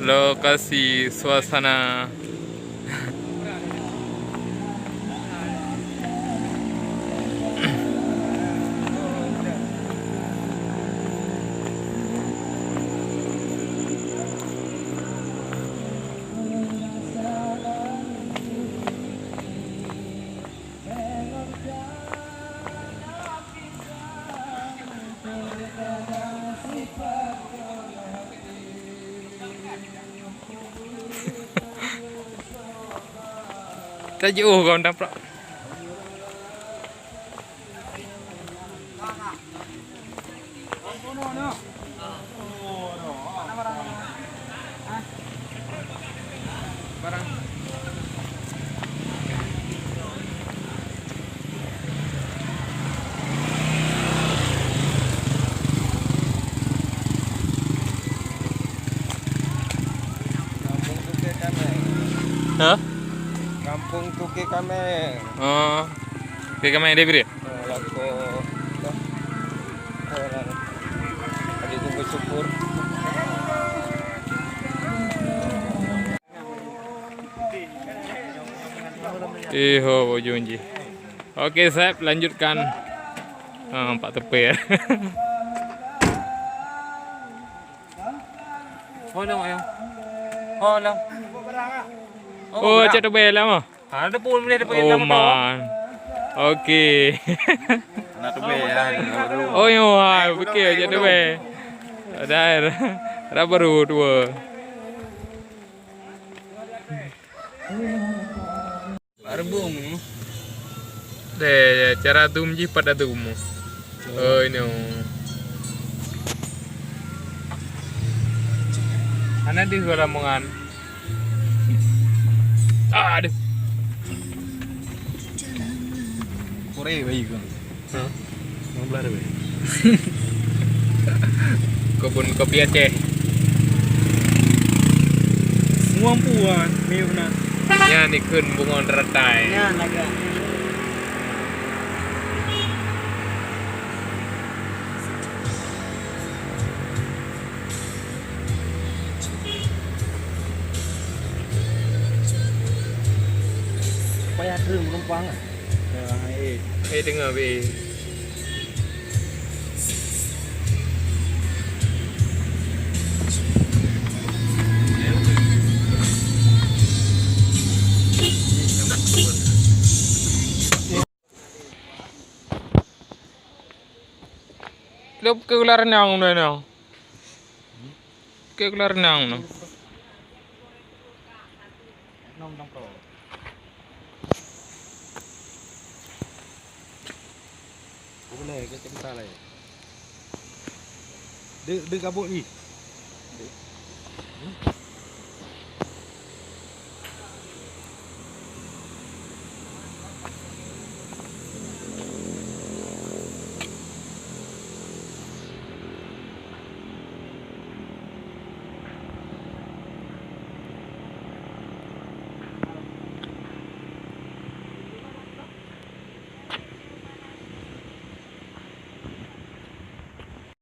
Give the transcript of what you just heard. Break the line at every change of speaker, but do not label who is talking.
Lokasi suasana tak jauh kau nampak. Barang. Hah?
Kampung Tuki Kameng.
Oh. Ke kamera dia beri.
Laku. Tadi tunggu syukur.
Ho Junji. Oke, Sep, lanjutkan. Pak Tepe ya.
Oh, dong ayo. Oh, dong.
Oh, cak Tepe lah mah.
Ada pun boleh dapat
Oh, man. Oke.
Anak Tepe ya.
Oh, yo, okey, cak Tepe. Dah baru dua.
Arbum.
Deh, cara zoom je pada zoom. Oh, ini. Ana di suara mongan. Aduh.
Kore bayi kan.
Hah?
Mau belar bayi.
Kebun kopi Aceh.
Nguampuan, miuna.
Ya, ni kun bungon ratai.
Ya, naga. Payah terus menumpang ah.
Dengar be. Lo ke ular nang no no. Ke ular nang no.
Nom dong pro. Boleh ke cerita lah. Dia kabut ni.